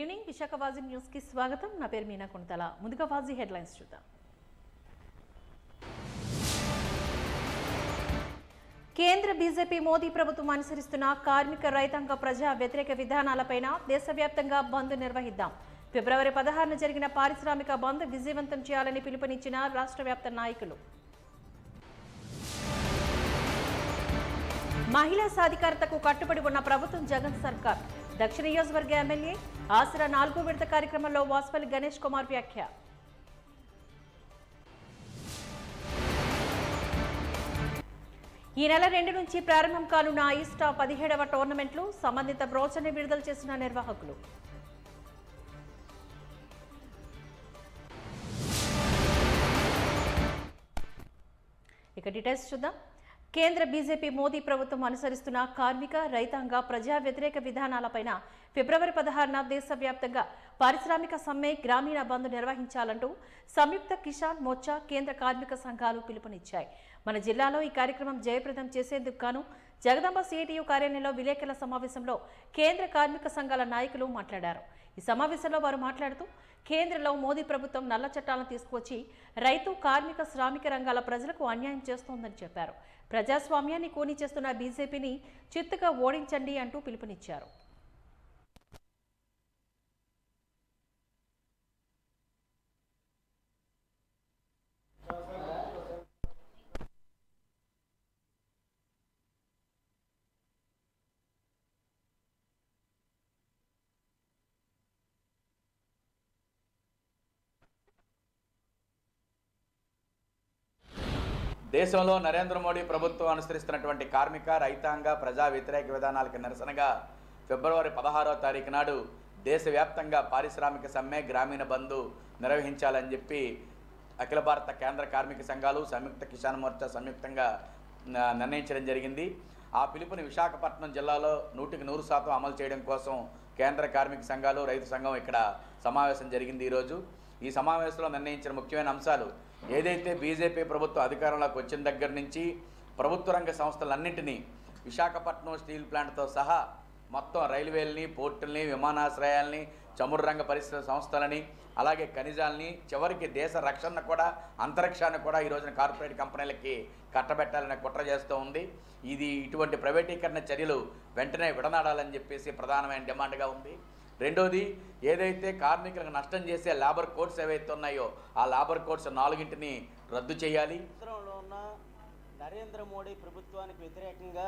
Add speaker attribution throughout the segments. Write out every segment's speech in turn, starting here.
Speaker 1: Good evening Visakha వాజీ news కి స్వాగతం. నా పేరు మీనా కొణతల. ముందుగా వాజీ హెడ్లైన్స్ చూద్దాం. కేంద్ర బీజేపీ మోదీ ప్రభుత్వం అనుసరిస్తున్న కార్మిక రైతాంగ ప్రజా వ్యతిరేక విధానాలపైన దేశవ్యాప్తంగా బంద్ నిర్వహిద్దాం. ఫిబ్రవరి 16న జరిగిన పారిశ్రామిక బంద్ విజయవంతం చేయాలని పిలుపునిచ్చిన రాష్ట్ర వ్యాప్త నాయకులు. మహిళా సాధికారతకు కట్టుబడి ఉన్న ప్రభుత్వం జగన్ సర్కార్. దక్షిణ నియోజకవర్గ ఎమ్మెల్యే ఆసరా 4వ విడత కార్యక్రమంలో వాస్పల్లి గణేష్ కుమార్ వ్యాఖ్య. ఈ నెల 2 నుంచి ప్రారంభం కానున్న ఐస్టా 17వ టోర్నమెంట్లు సంబంధిత బ్రోచర్ని విడుదల చేసిన నిర్వాహకులు. ఇక డీటెయిల్స్ చూద్దాం. కేంద్ర బీజేపీ మోదీ ప్రభుత్వం అనుసరిస్తున్న కార్మిక రైతాంగ ప్రజా వ్యతిరేక విధానాలపైన ఫిబ్రవరి 16న దేశవ్యాప్తంగా పారిశ్రామిక సమ్మె గ్రామీణ బంద్ నిర్వహించాలంటూ సంయుక్త కిసాన్ మోర్చా కేంద్ర కార్మిక సంఘాలు పిలుపునిచ్చాయి. మన జిల్లాలో ఈ కార్యక్రమం జయప్రదం చేసేందుకు గాను జగదాంబ సిఐటియు కార్యాలయంలో విలేకరుల సమావేశంలో కేంద్ర కార్మిక సంఘాల నాయకులు మాట్లాడారు. ఈ సమావేశంలో వారు మాట్లాడుతూ కేంద్రంలో మోదీ ప్రభుత్వం నల్ల చట్టాలను తీసుకువచ్చి రైతు కార్మిక శ్రామిక రంగాల ప్రజలకు అన్యాయం చేస్తోందని చెప్పారు. ప్రజాస్వామ్యాన్ని కూని చేస్తున్న బీజేపీని చిత్తుగా ఓడించండి అంటూ పిలుపునిచ్చారు.
Speaker 2: దేశంలో నరేంద్ర మోడీ ప్రభుత్వం అనుసరిస్తున్నటువంటి కార్మిక రైతాంగ ప్రజా వ్యతిరేక విధానాలకు నిరసనగా ఫిబ్రవరి 16వ తారీఖు నాడు దేశవ్యాప్తంగా పారిశ్రామిక సమ్మె గ్రామీణ బంద్ నిర్వహించాలని చెప్పి అఖిల భారత కేంద్ర కార్మిక సంఘాలు సంయుక్త కిసాన్ మోర్చా సంయుక్తంగా నిర్ణయించడం జరిగింది. ఆ పిలుపుని విశాఖపట్నం జిల్లాలో 100% అమలు చేయడం కోసం కేంద్ర కార్మిక సంఘాలు రైతు సంఘం ఇక్కడ సమావేశం జరిగింది. ఈరోజు ఈ సమావేశంలో నిర్ణయించిన ముఖ్యమైన అంశాలు ఏదైతే బీజేపీ ప్రభుత్వం అధికారంలోకి వచ్చిన దగ్గర నుంచి ప్రభుత్వ రంగ సంస్థలన్నింటినీ విశాఖపట్నం స్టీల్ ప్లాంట్తో సహా మొత్తం రైల్వేలని, పోర్టుల్ని, విమానాశ్రయాల్ని, చమురు రంగ పరిశ్రమ సంస్థలని, అలాగే ఖనిజాలని, చివరికి దేశ రక్షణ కూడా అంతరిక్షాన్ని కూడా ఈ రోజున కార్పొరేట్ కంపెనీలకి కట్టబెట్టాలనే కుట్ర చేస్తూ ఉంది. ఇటువంటి ప్రైవేటీకరణ చర్యలు వెంటనే విడనాడాలని చెప్పేసి ప్రధానమైన డిమాండ్గా ఉంది. రెండోది, ఏదైతే కార్మికులకు నష్టం చేసే లేబర్ కోడ్స్ ఏవైతే ఉన్నాయో ఆ లేబర్ కోడ్స్ 4ని రద్దు చేయాలి.
Speaker 3: కేంద్రంలో ఉన్న నరేంద్ర మోడీ ప్రభుత్వానికి వ్యతిరేకంగా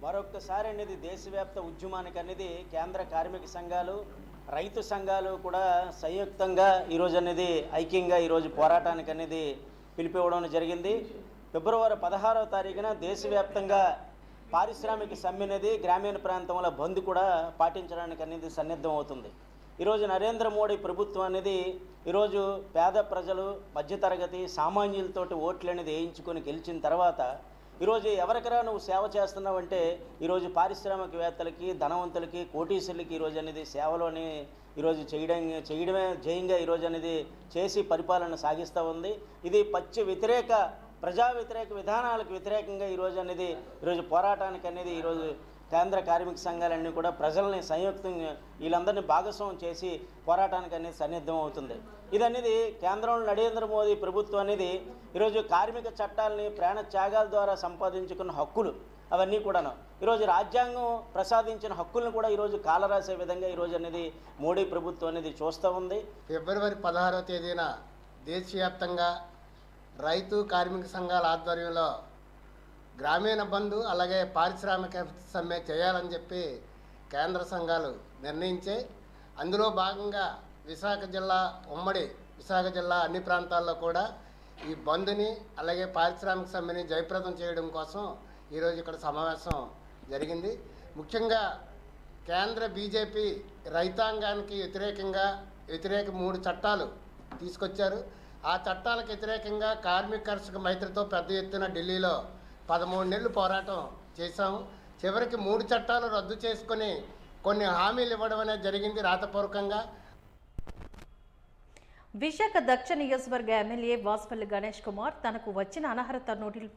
Speaker 3: మరొకసారి అనేది దేశవ్యాప్త ఉద్యమానికి అనేది కేంద్ర కార్మిక సంఘాలు రైతు సంఘాలు కూడా సంయుక్తంగా ఈరోజు అనేది ఐక్యంగా ఈరోజు పోరాటానికి అనేది పిలిపివ్వడం జరిగింది. ఫిబ్రవరి 16వ తారీఖున దేశవ్యాప్తంగా పారిశ్రామిక సమ్మె అనేది గ్రామీణ ప్రాంతంలో బంద్ కూడా పాటించడానికి అనేది సన్నిద్ధం అవుతుంది. ఈరోజు నరేంద్ర మోడీ ప్రభుత్వం అనేది ఈరోజు పేద ప్రజలు, మధ్యతరగతి సామాన్యులతోటి ఓట్లు అనేది వేయించుకొని గెలిచిన తర్వాత ఈరోజు ఎవరికరా నువ్వు సేవ చేస్తున్నావంటే ఈరోజు పారిశ్రామికవేత్తలకి, ధనవంతులకి, కోటీశ్వరులకి ఈరోజు అనేది సేవలోని ఈరోజు చేయడమే జయంగా ఈరోజు అనేది చేసి పరిపాలన సాగిస్తూ ఉంది. ఇది ప్రజా వ్యతిరేక విధానాలకు వ్యతిరేకంగా ఈరోజు అనేది ఈరోజు పోరాటానికి అనేది ఈరోజు కేంద్ర కార్మిక సంఘాలన్నీ కూడా ప్రజల్ని సంయుక్తంగా వీళ్ళందరినీ భాగస్వామ్యం చేసి పోరాటానికి అనేది సన్నిద్ధం అవుతుంది. ఇది అనేది కేంద్రంలో నరేంద్ర మోదీ ప్రభుత్వం అనేది ఈరోజు కార్మిక చట్టాలని ప్రాణ త్యాగాల ద్వారా సంపాదించుకున్న హక్కులు అవన్నీ కూడాను ఈరోజు రాజ్యాంగం ప్రసాదించిన హక్కులను కూడా ఈరోజు కాలరాసే విధంగా ఈరోజు అనేది మోడీ ప్రభుత్వం అనేది చూస్తూ ఉంది.
Speaker 4: ఫిబ్రవరి 16వ తేదీన దేశవ్యాప్తంగా రైతు కార్మిక సంఘాల ఆధ్వర్యంలో గ్రామీణ బంద్ అలాగే పారిశ్రామిక సమ్మె చేయాలని చెప్పి కేంద్ర సంఘాలు నిర్ణయించాయి. అందులో భాగంగా ఉమ్మడి విశాఖ జిల్లా అన్ని ప్రాంతాల్లో కూడా ఈ బంద్ని అలాగే పారిశ్రామిక సమ్మెని జయప్రదం చేయడం కోసం ఈరోజు ఇక్కడ సమావేశం జరిగింది. ముఖ్యంగా కేంద్ర బీజేపీ రైతాంగానికి వ్యతిరేక 3 చట్టాలు తీసుకొచ్చారు. ఆ చట్టాలకు వ్యతిరేకంగా కార్మిక కర్షక మైత్రితో పెద్ద ఎత్తున ఢిల్లీలో 13 నెలలు పోరాటం చేశాము. చివరికి 3 చట్టాలు రద్దు చేసుకొని కొన్ని హామీలు ఇవ్వడం అనేది జరిగింది రాతపూర్వకంగా.
Speaker 1: విశాఖ దక్షిణ నియోజకవర్గ ఎమ్మెల్యే వాస్పల్లి గణేష్ కుమార్ తనకు వచ్చిన అనర్హత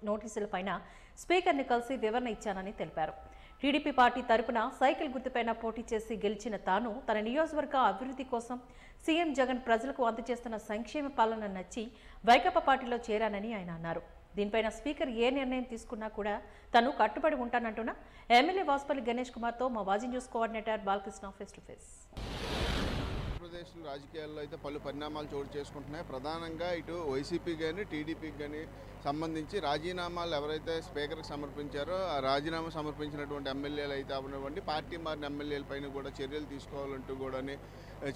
Speaker 1: నోటీసులపైన స్పీకర్ని కలిసి వివరణ ఇచ్చానని తెలిపారు. టీడీపీ పార్టీ తరపున సైకిల్ గుర్తుపైన పోటీ చేసి గెలిచిన తాను తన నియోజకవర్గ అభివృద్ధి కోసం సీఎం జగన్ ప్రజలకు అందజేస్తున్న సంక్షేమ పాలన నచ్చి వైకాపా పార్టీలో చేరానని ఆయన అన్నారు. దీనిపైన స్పీకర్ ఏ నిర్ణయం తీసుకున్నా కూడా తను కట్టుబడి ఉంటానంటున్న ఎమ్మెల్యే వాసుపల్లి గణేష్ కుమార్తో మా Vaji news coordinator Balakrishna face to face.
Speaker 5: Andhra Pradesh రాజకీయాల్లో అయితే పలు పరిణామాలు చోటు చేసుకుంటున్నాయి. ప్రధానంగా ఇటు వైసీపీ కానీ టీడీపీకి కానీ సంబంధించి రాజీనామాలు ఎవరైతే స్పీకర్కి సమర్పించారో ఆ రాజీనామా సమర్పించినటువంటి ఎమ్మెల్యేలు అయితే అవనివ్వండి, పార్టీ మారిన ఎమ్మెల్యేల పైన కూడా చర్యలు తీసుకోవాలంటూ కూడా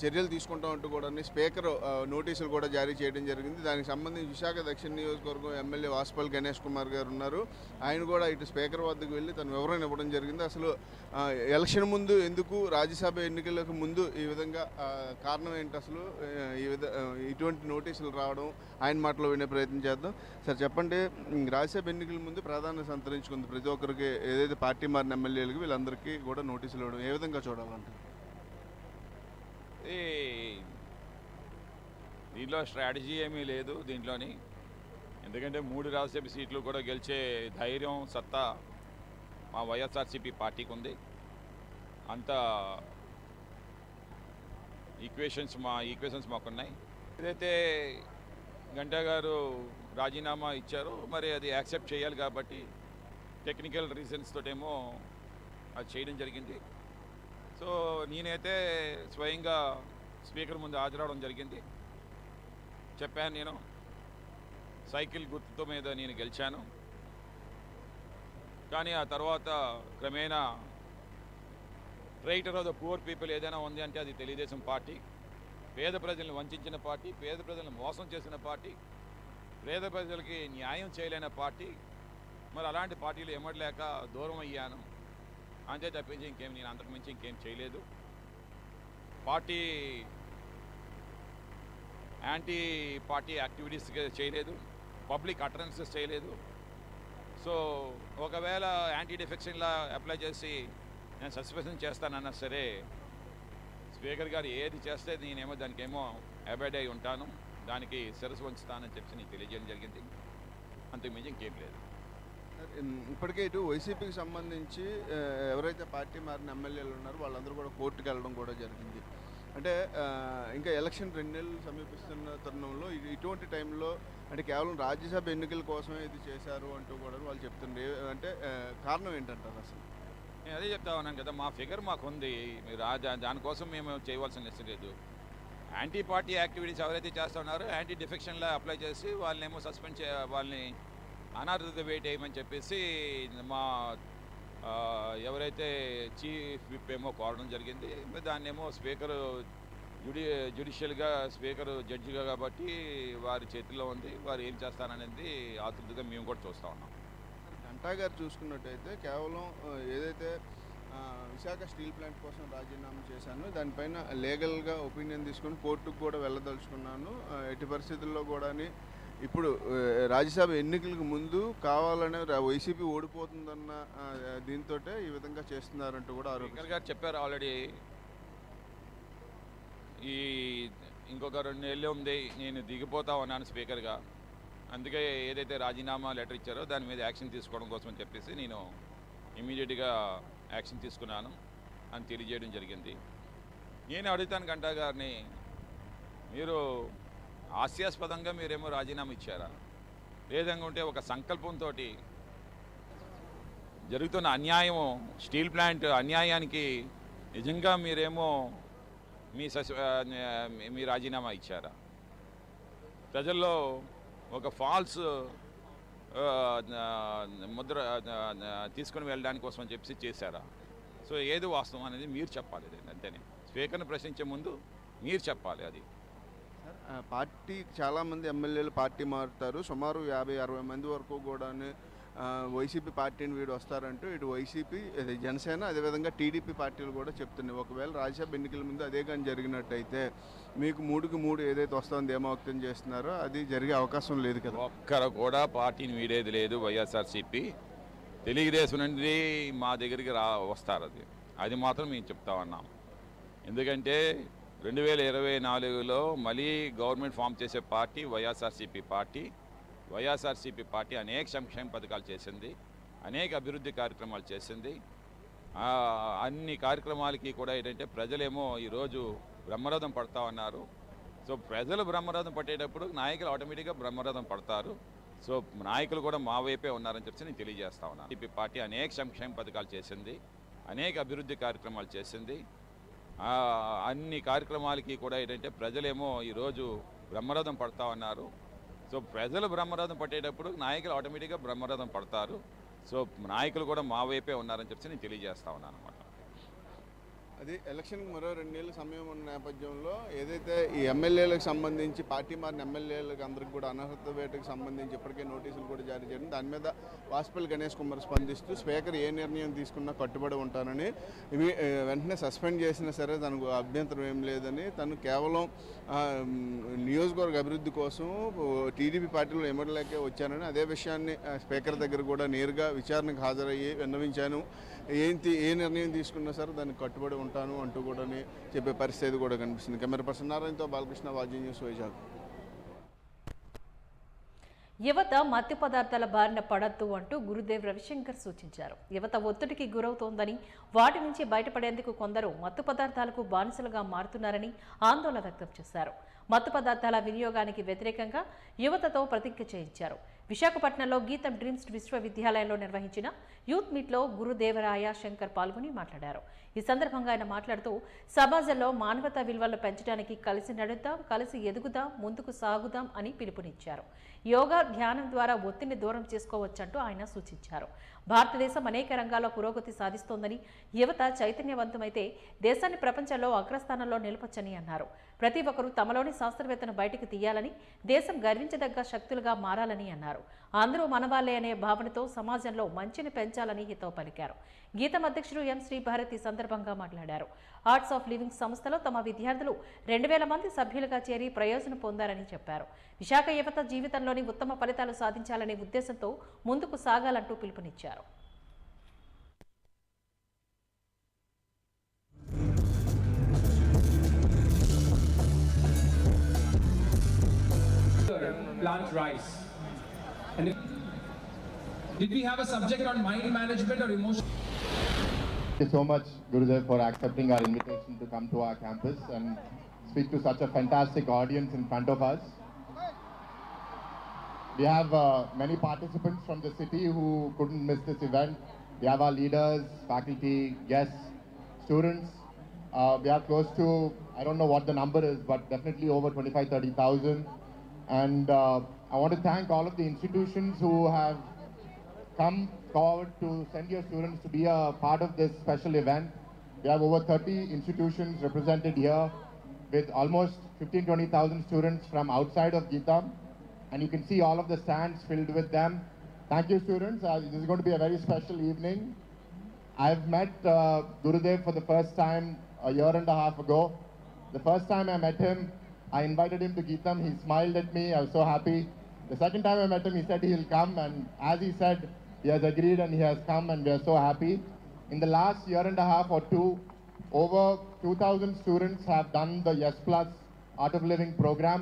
Speaker 5: చర్యలు తీసుకుంటామంటూ కూడా స్పీకర్ నోటీసులు కూడా జారీ చేయడం జరిగింది. దానికి సంబంధించి విశాఖ దక్షిణ నియోజకవర్గం ఎమ్మెల్యే వాసుపల్లి గణేష్ కుమార్ గారు ఉన్నారు. ఆయన కూడా ఇటు స్పీకర్ వద్దకు వెళ్ళి తన వివరణ ఇవ్వడం జరిగింది. అసలు ఎలక్షన్ ముందు ఎందుకు రాజ్యసభ ఎన్నికలకు ముందు ఈ విధంగా కారణం ఏంటి, అసలు ఇటువంటి నోటీసులు రావడం ఆయన మాటలో వినే ప్రయత్నం చేద్దాం. సార్ చెప్పండి, రాజ్యసభ ఎన్నికల ముందు ప్రాధాన్యత సంతరించుకుంది ప్రతి ఒక్కరికి, ఏదైతే పార్టీ మారిన ఎమ్మెల్యేలకు వీళ్ళందరికీ కూడా నోటీసులు ఇవ్వడం ఏ విధంగా చూడాలంటారు?
Speaker 6: దీంట్లో స్ట్రాటజీ ఏమీ లేదు దీంట్లోని. ఎందుకంటే 3 రాజ్యసభ సీట్లు కూడా గెలిచే ధైర్యం, సత్తా మా వైఎస్ఆర్సీపీ పార్టీకి ఉంది. అంత ఈక్వేషన్స్ మాకున్నాయి. ఏదైతే గంటా గారు రాజీనామా ఇచ్చారో మరి అది యాక్సెప్ట్ చేయాలి కాబట్టి టెక్నికల్ రీజన్స్ తోటేమో అది చేయడం జరిగింది. సో నేనైతే స్వయంగా స్పీకర్ ముందు హాజరవడం జరిగింది. చెప్పాను, నేను సైకిల్ గుర్తుతో మీద నేను గెలిచాను. కానీ ఆ తర్వాత క్రమేణా traitor of the poor people ఏదైనా ఉంది అంటే అది తెలుగుదేశం పార్టీ. పేద ప్రజలను వంచిన పార్టీ, పేద ప్రజలను మోసం చేసిన పార్టీ, పేద ప్రజలకి న్యాయం చేయలేని పార్టీ. మరి అలాంటి పార్టీలు ఎమ్మడలేక దూరం అయ్యాను. అంతే తప్పించి నేను అంతకుమించి ఇంకేం చేయలేదు. పార్టీ యాంటీ పార్టీ యాక్టివిటీస్ చేయలేదు, పబ్లిక్ అటరెన్సెస్ చేయలేదు. సో ఒకవేళ యాంటీ డిఫెక్షన్లా అప్లై చేసి నేను సస్పెన్షన్ చేస్తానన్నా సరే స్పీకర్ గారు ఏది చేస్తే నేనేమో దానికేమో అబైడ్ అయి ఉంటాను, దానికి శిరస్సు వంచుతానని చెప్పి నీకు తెలియజేయడం జరిగింది. అంతకుమించి ఇంకేం లేదు.
Speaker 5: ఇప్పటికే ఇటు వైసీపీకి సంబంధించి ఎవరైతే పార్టీ మారిన ఎమ్మెల్యేలు ఉన్నారో వాళ్ళందరూ కూడా కోర్టుకు వెళ్ళడం కూడా జరిగింది. అంటే ఇంకా ఎలక్షన్ 2 నెలలు సమీపిస్తున్న తరుణంలో ఇటువంటి టైంలో అంటే కేవలం రాజ్యసభ ఎన్నికల కోసమే ఇది చేశారు అంటూ కూడా వాళ్ళు చెప్తున్నారు. అంటే కారణం ఏంటంటారు అసలు?
Speaker 6: నేను అదే చెప్తా ఉన్నాను కదా, మా ఫిగర్ మాకుంది. మీరు దానికోసం మేము చేయవలసిన అవసరం లేదు. యాంటీ పార్టీ యాక్టివిటీస్ ఎవరైతే చేస్తూ ఉన్నారో యాంటీ డిఫెక్షన్లో అప్లై చేసి వాళ్ళనేమో సస్పెండ్ వాళ్ళని అనర్హత వెయిట్ వేయమని చెప్పేసి మా ఎవరైతే చీఫ్ విప్ ఏమో కోరడం జరిగింది. దాన్నేమో స్పీకరు జ్యుడిషియల్గా స్పీకరు జడ్జిగా కాబట్టి వారి చేతిలో ఉంది. వారు ఏం చేస్తారనేది ఆతృతగా మేము కూడా చూస్తూ ఉన్నాం.
Speaker 5: గంటా గారు చూసుకున్నట్టయితే కేవలం ఏదైతే విశాఖ స్టీల్ ప్లాంట్ కోసం రాజీనామా చేశాను, దానిపైన లీగల్గా ఒపీనియన్ తీసుకొని కోర్టుకు కూడా వెళ్ళదలుచుకున్నాను. ఎట్టి పరిస్థితుల్లో కూడా ఇప్పుడు రాజ్యసభ ఎన్నికలకు ముందు కావాలనే వైసీపీ ఓడిపోతుందన్న దీంతో ఈ విధంగా చేస్తున్నారంటూ కూడా
Speaker 6: స్పీకర్ గారు చెప్పారు ఆల్రెడీ. ఇంకొక 2 నెలలు ఉంది, నేను దిగిపోతా ఉన్నాను స్పీకర్గా. అందుకే ఏదైతే రాజీనామా లెటర్ ఇచ్చారో దాని మీద యాక్షన్ తీసుకోవడం కోసం అని చెప్పేసి నేను ఇమీడియట్గా యాక్షన్ తీసుకున్నాను అని తెలియజేయడం జరిగింది. నేను అడుగుతాను గంటా గారిని, మీరు హాస్యాస్పదంగా మీరేమో రాజీనామా ఇచ్చారా, లేదంటే ఒక సంకల్పంతో జరుగుతున్న అన్యాయం, స్టీల్ ప్లాంట్ అన్యాయానికి నిజంగా మీరేమో మీ రాజీనామా ఇచ్చారా? ప్రజల్లో ఒక ఫాల్స్ ముద్ర తీసుకుని వెళ్ళడానికి కోసం అని చెప్పి చేశారా? సో ఏది వాస్తవం అనేది మీరు చెప్పాలి. అంతేనే, స్పీకర్ని ప్రశ్నించే ముందు మీరు చెప్పాలి. అది
Speaker 5: పార్టీ చాలామంది ఎమ్మెల్యేలు పార్టీ మారుతారు, సుమారు 50-60 మంది వరకు కూడా వైసీపీ పార్టీని వీడు వస్తారంటూ ఇటు వైసీపీ, జనసేన, అదేవిధంగా టీడీపీ పార్టీలు కూడా చెప్తున్నాయి. ఒకవేళ రాజ్యసభ ఎన్నికల ముందు అదే కానీ జరిగినట్టయితే మీకు 3కి 3 ఏదైతే వస్తుందో ఏమో వ్యక్తం చేస్తున్నారో అది జరిగే అవకాశం లేదు కదా.
Speaker 6: ఒక్కరు కూడా పార్టీని వీడేది లేదు. వైఎస్ఆర్సీపీ తెలుగుదేశం నుండి మా దగ్గరికి వస్తారు. అది మాత్రం మేము చెప్తా ఉన్నాం. ఎందుకంటే 2024లో మళ్ళీ గవర్నమెంట్ ఫామ్ చేసే party YSRCP party. YSRCP party అనేక సంక్షేమ పథకాలు చేసింది, అనేక అభివృద్ధి కార్యక్రమాలు చేసింది. అన్ని కార్యక్రమాలకి కూడా ఏంటంటే ప్రజలేమో ఈరోజు బ్రహ్మరథం పడతా ఉన్నారు. సో ప్రజలు బ్రహ్మరథం పట్టేటప్పుడు నాయకులు ఆటోమేటిక్గా బ్రహ్మరథం పడతారు. సో నాయకులు కూడా మా వైపే ఉన్నారని చెప్పి నేను తెలియజేస్తా ఉన్నాను. టీడీపీ పార్టీ అనేక సంక్షేమ పథకాలు చేసింది, అనేక అభివృద్ధి కార్యక్రమాలు చేసింది. అన్ని కార్యక్రమాలకి కూడా ఏంటంటే ప్రజలేమో ఈరోజు బ్రహ్మరథం పడతా ఉన్నారు. సో ప్రజలు బ్రహ్మరథం పట్టేటప్పుడు నాయకులు ఆటోమేటిక్గా బ్రహ్మరథం పడతారు. సో నాయకులు కూడా మా వైపే ఉన్నారని చెప్పి నేను తెలియజేస్తా ఉన్నాను అన్నమాట.
Speaker 5: అది ఎలక్షన్కి మరో 2 నెలల సమయం ఉన్న నేపథ్యంలో ఏదైతే ఈ ఎమ్మెల్యేలకు సంబంధించి పార్టీ మారిన ఎమ్మెల్యేలకు అందరికి కూడా అనర్హత వేటకు సంబంధించి ఇప్పటికే నోటీసులు కూడా జారీ చేయడం, దాని మీద వాసుపల్లి గణేష్ కుమార్ స్పందిస్తూ స్పీకర్ ఏ నిర్ణయం తీసుకున్నా కట్టుబడి ఉంటానని, ఇవి వెంటనే సస్పెండ్ చేసినా సరే తనకు అభ్యంతరం ఏం లేదని, తను కేవలం నియోజకవర్గ అభివృద్ధి కోసం టీడీపీ పార్టీలో ఎమ్మెల్యేకే వచ్చానని, అదే విషయాన్ని స్పీకర్ దగ్గర కూడా నేరుగా విచారణకు హాజరయ్యి విన్నవించాను, ఏ నిర్ణయం తీసుకున్నా సరే దానికి కట్టుబడి ఉంటాను అంటూ కూడా చెప్పే పరిస్థితి కూడా కనిపిస్తుంది. కెమెరా పర్సన్ నారాయణతో బాలకృష్ణ, వాజీ న్యూస్, వైజాగ్.
Speaker 1: యువత మత్తు పదార్థాల బారిన పడద్దు అంటూ గురుదేవ్ రవిశంకర్ సూచించారు. యువత ఒత్తిడికి గురవుతోందని, వాటి నుంచి బయటపడేందుకు కొందరు మత్తు పదార్థాలకు బానిసలుగా మారుతున్నారని ఆందోళన వ్యక్తం చేశారు. మత్తు పదార్థాల వినియోగానికి వ్యతిరేకంగా యువతతో ప్రతిజ్ఞ చేయించారు. విశాఖపట్నంలో గీతం డ్రీమ్స్ విశ్వవిద్యాలయంలో నిర్వహించిన యూత్ మీట్లో గురుదేవరాయ శంకర్ పాల్గొని మాట్లాడారు. ఈ సందర్భంగా ఆయన మాట్లాడుతూ సమాజంలో మానవతా విలువలను పెంచడానికి కలిసి నడుద్దాం, కలిసి ఎదుగుదాం, ముందుకు సాగుదాం అని పిలుపునిచ్చారు. యోగా, ధ్యానం ద్వారా ఒత్తిడిని దూరం చేసుకోవచ్చంటూ ఆయన సూచించారు. భారతదేశం అనేక రంగాల్లో పురోగతి సాధిస్తోందని, యువత చైతన్యవంతమైతే దేశాన్ని ప్రపంచంలో అగ్రస్థానంలో నిలపొచ్చని అన్నారు. ప్రతి ఒక్కరూ తమలోని శాస్త్రవేత్తను బయటికి తీయాలని, దేశం గర్వించదగ్గ శక్తులుగా మారాలని అన్నారు. అందరూ మనవాళ్లే అనే భావనతో సమాజంలో మంచిని పెంచాలని హితవు పలికారు. గీతం అధ్యక్షుడు ఎం శ్రీభారత్ ఈ సందర్భంగా మాట్లాడారు. ఆర్ట్స్ ఆఫ్ లివింగ్ సంస్థలో తమ విద్యార్థులు 2000 మంది సభ్యులుగా చేరి ప్రయోజనం పొందారని చెప్పారు. విశాఖ యువత జీవితంలోని ఉత్తమ ఫలితాలు సాధించాలనే ఉద్దేశంతో ముందుకు సాగాలంటూ పిలుపునిచ్చారు.
Speaker 7: Plant rice. And did we have a subject on mind management or emotion?
Speaker 8: Thank you so much, Gurudev, for accepting our invitation to come to our campus and speak to such a fantastic audience in front of us. We have many participants from the city who couldn't miss this event. We have our leaders, faculty, guests, students. We are close to, I don't know what the number is, but definitely over 25,000-30,000. And I want to thank all of the institutions who have come forward to send your students to be a part of this special event. We have over 30 institutions represented here with almost 15,000-20,000 students from outside of Geetam. And you can see all of the stands filled with them. Thank you, students. This is going to be a very special evening. I've met Gurudev for the first time a year and a half ago. The first time I met him, I invited him to Geetam. He smiled at me. I was so happy. The second time I met him, he said he'll come. And as he said, he has agreed and he has come, and we are so happy. In the last year and a half or two, over 2,000 students have done the Yes Plus Art of Living program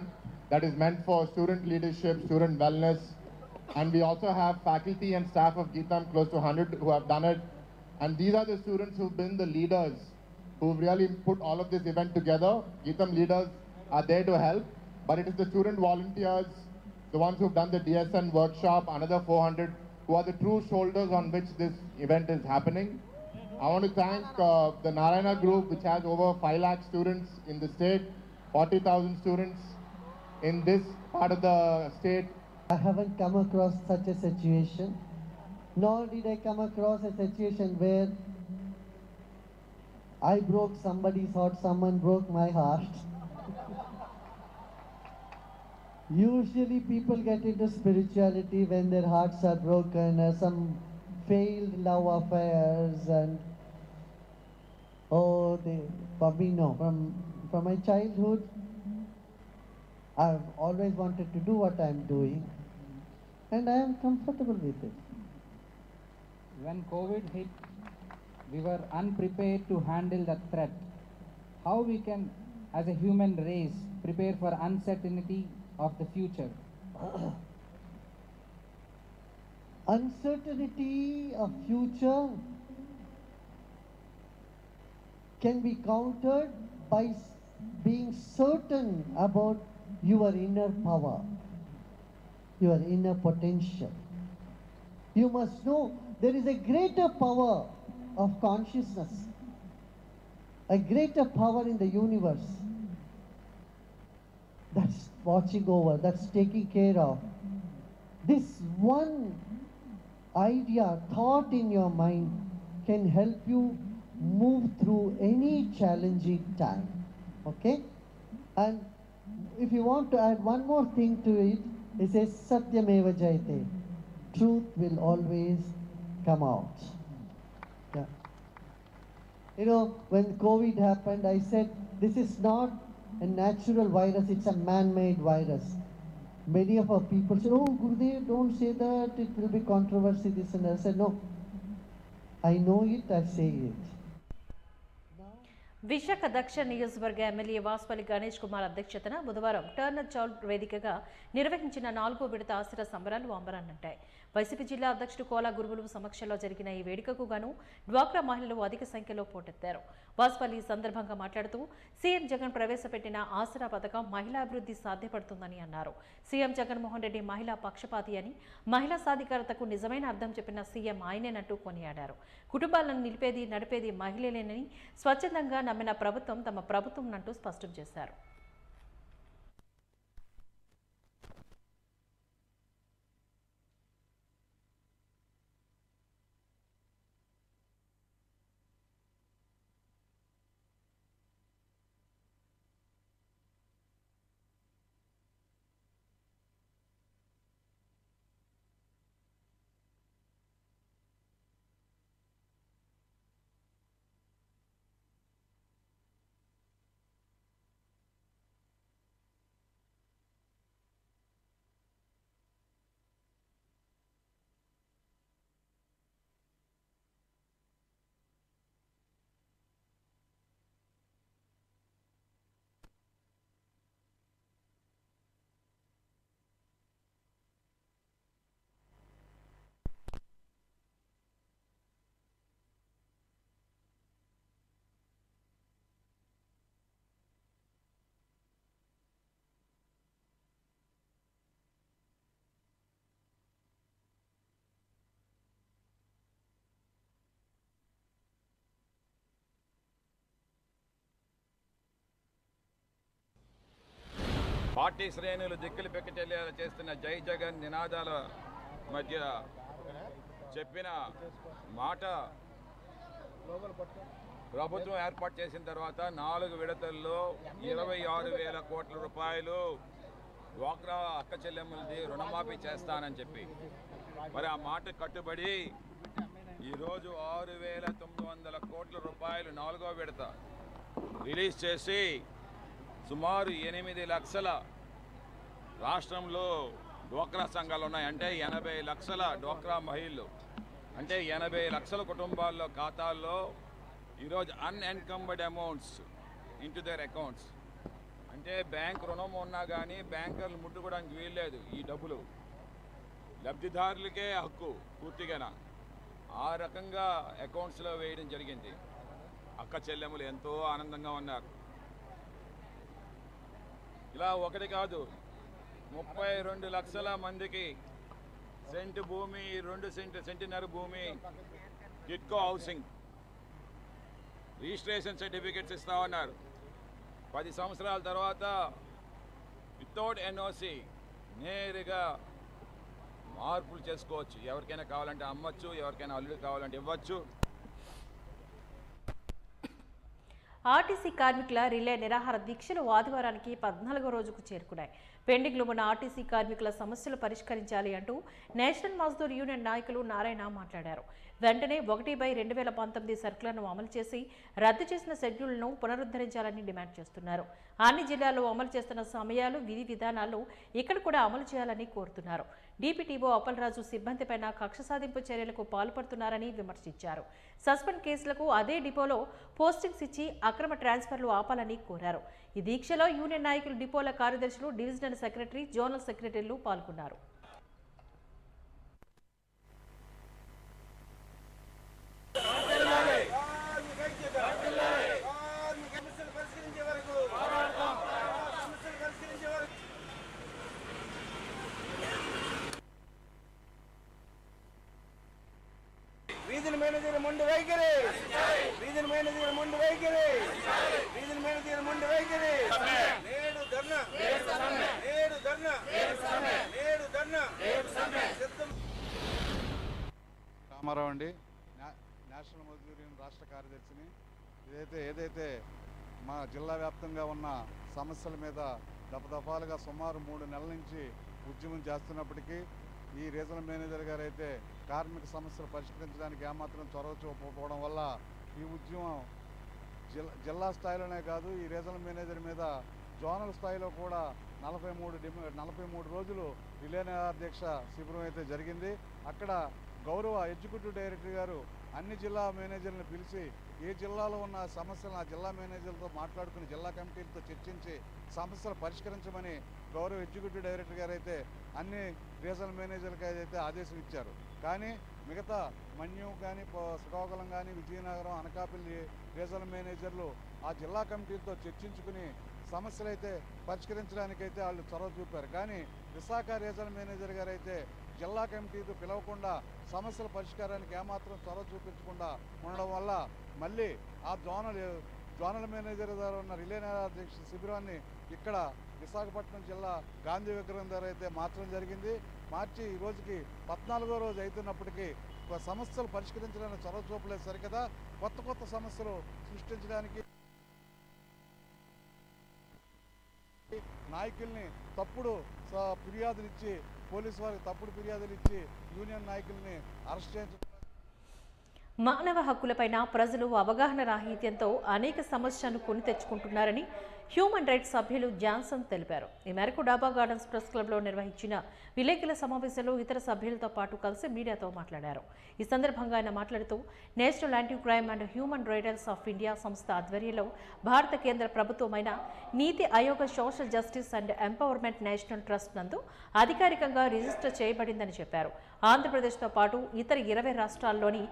Speaker 8: that is meant for student leadership, student wellness. And we also have faculty and staff of Geetam, close to 100 who have done it. And these are the students who've been the leaders, who've really put all of this event together. Geetam leaders are there to help, but it is the student volunteers, the ones who've done the DSN workshop, another 400, who are the true shoulders on which this event is happening. I want to thank the Narayana Group, which has over 5 lakh students in the state, 40,000 students in this part of the state.
Speaker 9: I haven't come across such a situation, nor did I come across a situation where I broke somebody's heart, someone broke my heart. Usually people get into spirituality when their hearts are broken or some failed love affairs, and for me no, from my childhood I've always wanted to do what I'm doing and I am comfortable with it.
Speaker 10: When COVID hit, we were unprepared to handle the threat. How we can, as a human race, prepare for uncertainty of the future?
Speaker 9: Uncertainty of future, can be countered by being certain about your inner power, your inner potential. You must know there is a greater power of consciousness, a greater power in the universe that's watching over, that's taking care of. This one idea, thought in your mind can help you move through any challenging time. Okay? And if you want to add one more thing to it, it says Satyameva Jayate. Truth will always come out. Yeah. You know, when COVID happened, I said, this is not a natural virus, it's a man-made virus. Many of our people said, oh, Gurudev, don't say that, it will be controversy, this and that. I said, no, I know it, I say it.
Speaker 1: Visakha దక్షిణ నియోజకవర్గ MLA Vasupalli Ganesh Kumar అధ్యక్షతన బుధవారం Turner Chowk వేదికగా నిర్వహించిన 4వ విడత ఆసరా సంబరాలు అంబరాన్నంటాయి. YCP జిల్లా అధ్యక్షుడు కోలా గురువులు సమక్షంలో జరిగిన ఈ వేడుకకు గాను డ్వాక్రా మహిళలు అధిక సంఖ్యలో పోటెత్తారు. వాసుపల్లి ఈ సందర్భంగా మాట్లాడుతూ సీఎం జగన్ ప్రవేశపెట్టిన ఆసరా పథకం మహిళా అభివృద్ధి సాధ్యపడుతుందని అన్నారు. సీఎం జగన్మోహన్ రెడ్డి మహిళా పక్షపాతి అని, మహిళా సాధికారతకు నిజమైన అర్థం చెప్పిన సీఎం ఆయనేనంటూ కొనియాడారు. కుటుంబాలను నిలిపేది నడిపేది మహిళలేనని, స్వచ్ఛందంగా నమ్మిన ప్రభుత్వం తమ ప్రభుత్వం అంటూ స్పష్టం చేశారు.
Speaker 6: పార్టీ శ్రేణులు దిక్కులు పెక్కచెల్లేలా చేస్తున్న జై జగన్ నినాదాల మధ్య చెప్పిన మాట ప్రభుత్వం ఏర్పాటు చేసిన తర్వాత 4 విడతల్లో 26,000 కోట్ల రూపాయలు డ్వాక్రా అక్క చెల్లెమ్మలది రుణమాఫీ చేస్తానని చెప్పి మరి ఆ మాట కట్టుబడి ఈరోజు 6,900 కోట్ల రూపాయలు 4వ విడత రిలీజ్ చేసి సుమారు 8 లక్షల రాష్ట్రంలో డ్వాక్రా సంఘాలు ఉన్నాయి. అంటే 80 లక్షల డ్వాక్రా మహిళలు, అంటే 80 లక్షల కుటుంబాల్లో ఖాతాల్లో ఈరోజు అన్ఎన్కంబర్డ్ అమౌంట్స్ ఇంటూ దేర్ అకౌంట్స్. అంటే బ్యాంక్ రుణం ఉన్నా కానీ బ్యాంకర్లు ముట్టుకోవడానికి వీల్లేదు. ఈ డబ్బులు లబ్ధిదారులకే హక్కు పూర్తిగా ఆ రకంగా అకౌంట్స్లో వేయడం జరిగింది. అక్క చెల్లెములు ఎంతో ఆనందంగా ఉన్నారు. ఇలా ఒకటి కాదు, 32 లక్షల మందికి సెంటు భూమి, 2 సెంటున్నర భూమి టిట్కో హౌసింగ్ రిజిస్ట్రేషన్ సర్టిఫికెట్స్ ఇస్తా ఉన్నారు. 10 సంవత్సరాల తర్వాత వితౌట్ ఎన్ఓసి నేరుగా మార్పులు చేసుకోవచ్చు. ఎవరికైనా కావాలంటే అమ్మచ్చు, ఎవరికైనా అల్లుడు కావాలంటే ఇవ్వచ్చు.
Speaker 1: ఆర్టీసీ కార్మికుల రిలే నిరాహార దీక్షలు ఆదివారానికి 14వ రోజుకు చేరుకున్నాయి. పెండింగ్లో ఉన్న ఆర్టీసీ కార్మికుల సమస్యలు పరిష్కరించాలి అంటూ నేషనల్ మజ్దూర్ యూనియన్ నాయకులు నారాయణ మాట్లాడారు. వెంటనే 1/2019 సర్కులను అమలు చేసి రద్దు చేసిన షెడ్యూల్ను పునరుద్ధరించాలని డిమాండ్ చేస్తున్నారు. అన్ని జిల్లాల్లో అమలు చేస్తున్న సమయాలు, విధి విధానాలు ఇక్కడ కూడా అమలు చేయాలని కోరుతున్నారు. డిపిటిఓ అప్పలరాజు సిబ్బందిపైన కక్ష సాధింపు చర్యలకు పాల్పడుతున్నారని విమర్శించారు. సస్పెండ్ కేసులకు అదే డిపోలో పోస్టింగ్స్ ఇచ్చి అక్రమ ట్రాన్స్ఫర్లు ఆపాలని కోరారు. ఈ దీక్షలో యూనియన్ నాయకులు, డిపోల కార్యదర్శులు, డివిజనల్ సెక్రటరీ, జోనల్ సెక్రటరీలు పాల్గొన్నారు.
Speaker 5: నేషనల్ మజ్దూర్ యూనియన్ రాష్ట్ర కార్యదర్శిని. ఏదైతే మా జిల్లా వ్యాప్తంగా ఉన్న సమస్యల మీద దఫాలుగా సుమారు 3 నెలల నుంచి ఉద్యమం చేస్తున్నప్పటికీ ఈ రీజనల్ మేనేజర్ గారు అయితే కార్మిక సమస్యలు పరిష్కరించడానికి ఏమాత్రం చొరవ చూపకపోవడం వల్ల ఈ ఉద్యమం జిల్లా స్థాయిలోనే కాదు, ఈ రీజనల్ మేనేజర్ మీద జోనల్ స్థాయిలో కూడా 43 రోజులు రిలే నిరాదీక్ష శిబిరం అయితే జరిగింది. అక్కడ గౌరవ ఎగ్జిక్యూటివ్ డైరెక్టర్ గారు అన్ని జిల్లా మేనేజర్లను పిలిచి ఏ జిల్లాలో ఉన్న సమస్యలను ఆ జిల్లా మేనేజర్లతో మాట్లాడుకుని జిల్లా కమిటీలతో చర్చించి సమస్యలు పరిష్కరించమని గౌరవ ఎగ్జిక్యూటివ్ డైరెక్టర్ గారు అయితే అన్ని రీజనల్ మేనేజర్లకు అయితే ఆదేశం ఇచ్చారు. కానీ మిగతా మన్యం కానీ శ్రీకాకుళం కానీ విజయనగరం అనకాపల్లి రీజనల్ మేనేజర్లు ఆ జిల్లా కమిటీలతో చర్చించుకుని సమస్యలు అయితే పరిష్కరించడానికైతే వాళ్ళు చొరవ చూపారు. కానీ విశాఖ రీజనల్ మేనేజర్ గారు అయితే జిల్లా కమిటీతో పిలవకుండా సమస్యల పరిష్కారానికి ఏమాత్రం చొరవ చూపించకుండా ఉండడం వల్ల మళ్ళీ ఆ జోనల్ మేనేజర్ ద్వారా ఉన్న రిలే నిరాదీక్ష శిబిరాన్ని ఇక్కడ విశాఖపట్నం జిల్లా గాంధీ విగ్రహం ద్వారా అయితే మార్చడం జరిగింది. మార్చి ఈ రోజుకి 14వ రోజు అవుతున్నప్పటికీ సమస్యలు పరిష్కరించడానికి చొరవ చూపలేదు సరికదా కొత్త సమస్యలు సృష్టించడానికి నాయకుల్ని తప్పుడు ఫిర్యాదులు ఇచ్చి పోలీసు వారికి తప్పుడు ఫిర్యాదులు ఇచ్చి యూనియన్ నాయకుల్ని అరెస్ట్ చేయించడం.
Speaker 1: మానవ హక్కులపైన ప్రజలు అవగాహన రాహిత్యంతో అనేక సమస్యలను కొని తెచ్చుకుంటున్నారని హ్యూమన్ రైట్స్ సభ్యులు జాన్సన్ తెలిపారు. ఈ మేరకు డాబా గార్డెన్స్ ప్రెస్ క్లబ్లో నిర్వహించిన విలేకరుల సమావేశంలో ఇతర సభ్యులతో పాటు కలిసి మీడియాతో మాట్లాడారు. ఈ సందర్భంగా ఆయన మాట్లాడుతూ national anti crime and human rights of India సంస్థ ఆధ్వర్యంలో భారత కేంద్ర ప్రభుత్వమైన నీతి Aayog social justice and empowerment national trust నందు అధికారికంగా రిజిస్టర్ చేయబడిందని చెప్పారు. ఆంధ్రప్రదేశ్తో పాటు ఇతర 20 రాష్ట్రాల్లోని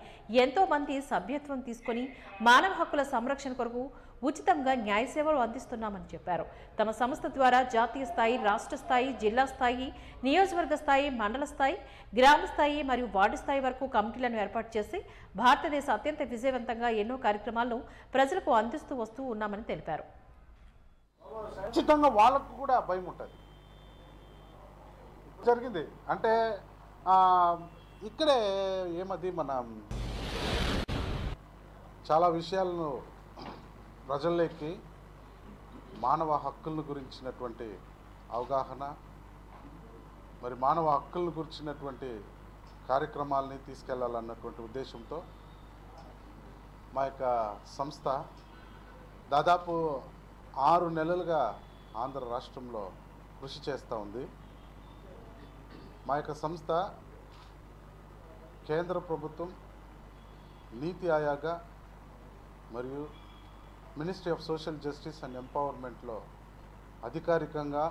Speaker 1: ఎంతో మంది సభ్యత్వం తీసుకొని మానవ హక్కుల సంరక్షణ కొరకు ఉచితంగా న్యాయ సేవలు అందిస్తున్నామని చెప్పారు. తమ సంస్థ ద్వారా జాతీయ స్థాయి, రాష్ట్ర స్థాయి, జిల్లా స్థాయి, నియోజకవర్గ స్థాయి, మండల స్థాయి, గ్రామ స్థాయి మరియు వార్డు స్థాయి వరకు కమిటీలను ఏర్పాటు చేసి భారతదేశ అత్యంత విజయవంతంగా ఎన్నో కార్యక్రమాలను ప్రజలకు అందిస్తూ వస్తూ ఉన్నామని తెలిపారు.
Speaker 11: ఖచ్చితంగా వాళ్ళకు కూడా భయం ఉంటుంది. జరిగింది అంటే ఇక్కడే ఏమది మన చాలా విషయాలను ప్రజల్లోకి మానవ హక్కుల గురించినటువంటి అవగాహన మరి మానవ హక్కులను గురించినటువంటి కార్యక్రమాలని తీసుకెళ్లాలన్నటువంటి ఉద్దేశంతో మా యొక్క సంస్థ దాదాపు 6 నెలలుగా ఆంధ్ర రాష్ట్రంలో కృషి చేస్తూ ఉంది. మా యొక్క సంస్థ కేంద్ర ప్రభుత్వం, నీతి ఆయోగ మరియు ministry of social justice and ఎంపవర్మెంట్లో అధికారికంగా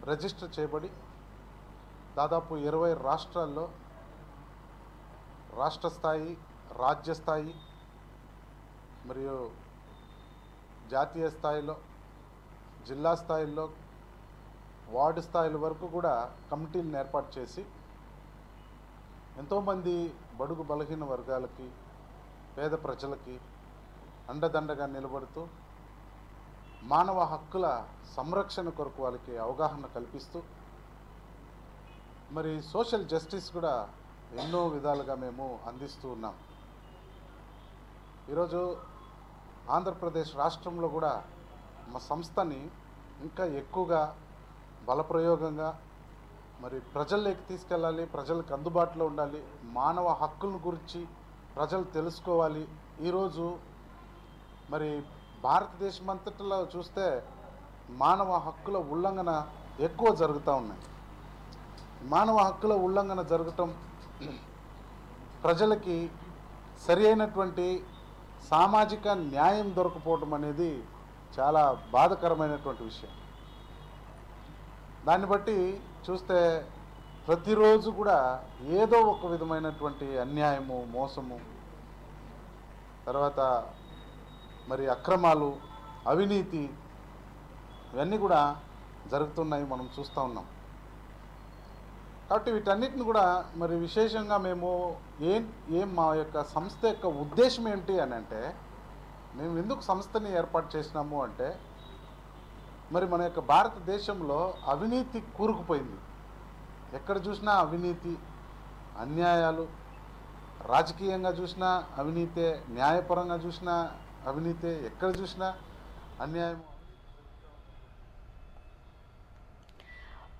Speaker 11: రిజిస్టర్ చేయబడి దాదాపు 20 రాష్ట్రాల్లో రాష్ట్ర స్థాయి, రాజ్య స్థాయి మరియు జాతీయ స్థాయిలో, జిల్లా స్థాయిలో, వార్డు స్థాయిల వరకు కూడా కమిటీలను ఏర్పాటు చేసి ఎంతోమంది బడుగు బలహీన వర్గాలకి, పేద ప్రజలకి అండదండగా నిలబడుతూ మానవ హక్కుల సంరక్షణ కొరకు వాళ్ళకి అవగాహన కల్పిస్తూ మరి సోషల్ జస్టిస్ కూడా ఎన్నో విధాలుగా మేము అందిస్తూ ఉన్నాం. ఈరోజు ఆంధ్రప్రదేశ్ రాష్ట్రంలో కూడా మా సంస్థని ఇంకా ఎక్కువగా బలప్రయోగంగా మరి ప్రజల్లోకి తీసుకెళ్ళాలి, ప్రజలకు అందుబాటులో ఉండాలి, మానవ హక్కుల గురించి ప్రజలు తెలుసుకోవాలి. ఈరోజు మరి భారతదేశం అంతటిలో చూస్తే మానవ హక్కుల ఉల్లంఘన ఎక్కువ జరుగుతూ ఉన్నాయి. మానవ హక్కుల ఉల్లంఘన జరగటం ప్రజలకి సరి అయినటువంటి సామాజిక న్యాయం దొరకపోవడం అనేది చాలా బాధాకరమైనటువంటి విషయం. దాన్ని బట్టి చూస్తే ప్రతిరోజు కూడా ఏదో ఒక విధమైనటువంటి అన్యాయము, మోసము, తర్వాత మరి అక్రమాలు, అవినీతి ఇవన్నీ కూడా జరుగుతున్నాయి, మనం చూస్తూ ఉన్నాం. కాబట్టి వీటన్నిటిని కూడా మరి విశేషంగా మేము ఏం మా యొక్క సంస్థ యొక్క ఉద్దేశం ఏంటి అని అంటే, మేము ఎందుకు సంస్థని ఏర్పాటు చేసినాము అంటే మరి మన యొక్క భారతదేశంలో అవినీతి కూరుకుపోయింది. ఎక్కడ చూసినా అవినీతి, అన్యాయాలు, రాజకీయంగా చూసినా అవినీతే, న్యాయపరంగా చూసినా అవినీతే, ఎక్కడ చూసినా అన్యాయం.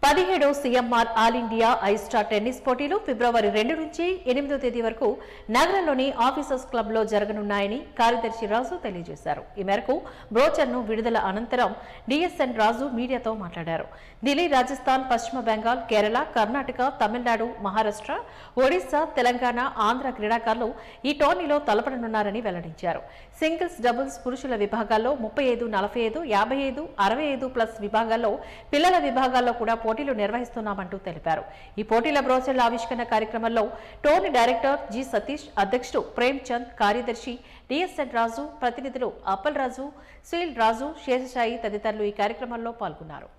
Speaker 1: 17వ సీఎంఆర్ ఆల్ ఇండియా ఐస్టార్ టెన్నిస్ పోటీలు ఫిబ్రవరి 2 నుంచి 8వ తేదీ వరకు నగరంలోని ఆఫీసర్స్ క్లబ్ లో జరగనున్నాయని కార్యదర్శి రాజు తెలియజేశారు. ఈ మేరకు బ్రోచర్ను విడుదల అనంతరం డిఎస్ఎన్ రాజు మీడియాతో మాట్లాడారు. ఢిల్లీ, రాజస్థాన్, పశ్చిమ బెంగాల్, కేరళ, కర్ణాటక, తమిళనాడు, మహారాష్ట్ర, ఒడిశా, తెలంగాణ, ఆంధ్ర క్రీడాకారులు ఈ టోర్నీలో తలపడనున్నారని వెల్లడించారు. సింగిల్స్, డబుల్స్, పురుషుల విభాగాల్లో 35, 45, 55, 65 ప్లస్ విభాగాల్లో, పిల్లల విభాగాల్లో కూడా పోటీలు నిర్వహిస్తున్నామంటూ తెలిపారు. ఈ పోటీల బ్రోచర్ల ఆవిష్కరణ కార్యక్రమంలో టోర్నీ డైరెక్టర్ జి సతీష్, అధ్యక్షుడు ప్రేమ్ చంద్, కార్యదర్శి డిఎస్ఎన్ రాజు, ప్రతినిధులు అప్పల్ రాజు, సునీల్ రాజు, శేషసాయి తదితరులు ఈ కార్యక్రమంలో పాల్గొన్నారు.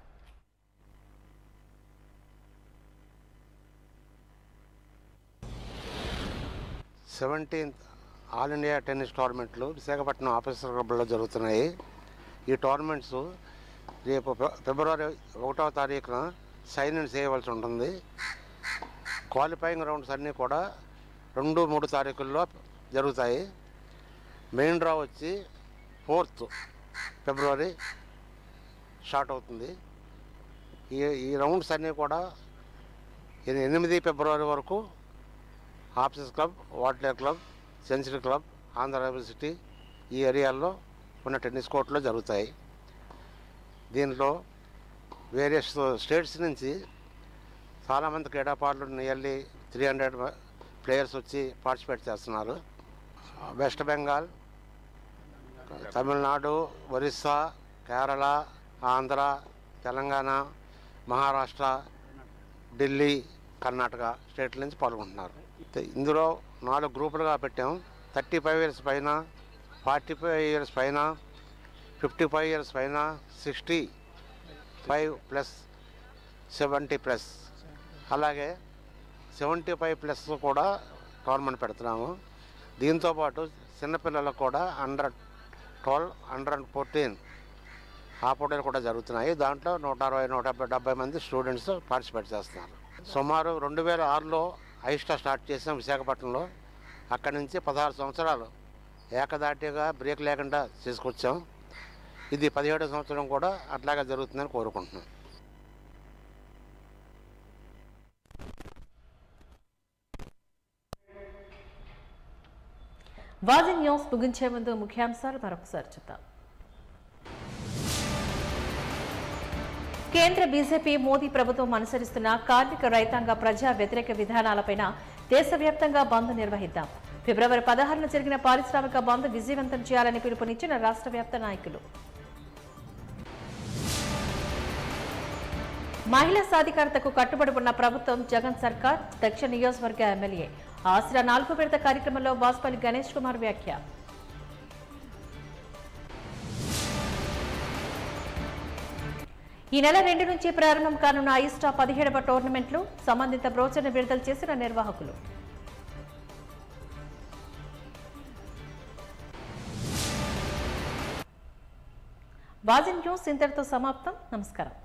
Speaker 12: 17th ఆల్ ఇండియా టెన్నిస్ టోర్నమెంట్లు విశాఖపట్నం ఆఫీసర్ క్లబ్లో జరుగుతున్నాయి. ఈ టోర్నమెంట్స్ రేపు ఫిబ్రవరి 1వ తారీఖున సైన్ ఇన్ చేయవలసి ఉంటుంది. క్వాలిఫైయింగ్ రౌండ్స్ అన్నీ కూడా 2, 3 తారీఖుల్లో జరుగుతాయి. మెయిన్ డ్రా వచ్చి 4th ఫిబ్రవరి స్టార్ట్ అవుతుంది. ఈ రౌండ్స్ అన్నీ కూడా 8 ఫిబ్రవరి వరకు officers club, water club, century club, Andhra university ఈ ఏరియాల్లో ఉన్న టెన్నిస్ కోర్టులో జరుగుతాయి. దీంట్లో వేరియస్ స్టేట్స్ నుంచి చాలామంది క్రీడాకారులు నియర్లీ 300 ప్లేయర్స్ వచ్చి పార్టిసిపేట్ చేస్తున్నారు. వెస్ట్ బెంగాల్, తమిళనాడు, ఒరిస్సా, కేరళ, ఆంధ్ర, తెలంగాణ, మహారాష్ట్ర, ఢిల్లీ, కర్ణాటక స్టేట్ల నుంచి పాల్గొంటున్నారు. ఇందులో 4 గ్రూపులుగా పెట్టాం. 35 ఇయర్స్ పైన, 45 ఇయర్స్ పైన, 55 ఇయర్స్ పైన, 65 ప్లస్, 70 ప్లస్, అలాగే 75 ప్లస్ కూడా టోర్నమెంట్ పెడుతున్నాము. దీంతోపాటు చిన్నపిల్లలకు కూడా అండర్ 12, అండర్ 14 ఆ పోటీలు కూడా జరుగుతున్నాయి. దాంట్లో 160-170 మంది స్టూడెంట్స్ పార్టిసిపేట్ చేస్తున్నారు. సుమారు 2006లో ఐస్టా స్టార్ట్ చేసాం విశాఖపట్నంలో. అక్కడి నుంచి 16 సంవత్సరాలు ఏకదాటిగా బ్రేక్ లేకుండా చేసుకొచ్చాం. ఇది 17వ సంవత్సరం కూడా అట్లాగే జరుగుతుందని కోరుకుంటున్నాం.
Speaker 1: వాజీ న్యూస్ ముగించే ముందు ముఖ్యాంశాలు మరొకసారి చూద్దాం. కేంద్ర బీజేపీ మోదీ ప్రభుత్వం అనుసరిస్తున్న కార్మిక, రైతాంగ, ప్రజా వ్యతిరేక విధానాలపైన దేశవ్యాప్తంగా బంద్ నిర్వహిద్దాం. ఫిబ్రవరి 16న జరిగిన పారిశ్రామిక బంద్ విజయవంతం చేయాలని పిలుపునిచ్చిన రాష్ట్ర వ్యాప్త నాయకులు. మహిళా సాధికారతకు కట్టుబడి ఉన్న ప్రభుత్వం జగన్ సర్కార్, దక్షిణ నియోజకవర్గ ఎమ్మెల్యే ఆసిరా 4వ విడత కార్యక్రమంలో బాస్పల్లి గణేష్ కుమార్ వ్యాఖ్య. ఈ నెల 2 నుంచి ప్రారంభం కానున్న ఐస్టా 17వ టోర్నమెంట్లు సంబంధిత బ్రోచర్ను విడుదల చేసిన నిర్వాహకులు. వాజీ న్యూస్ ఇంతటితో సమాప్తం. నమస్కారం.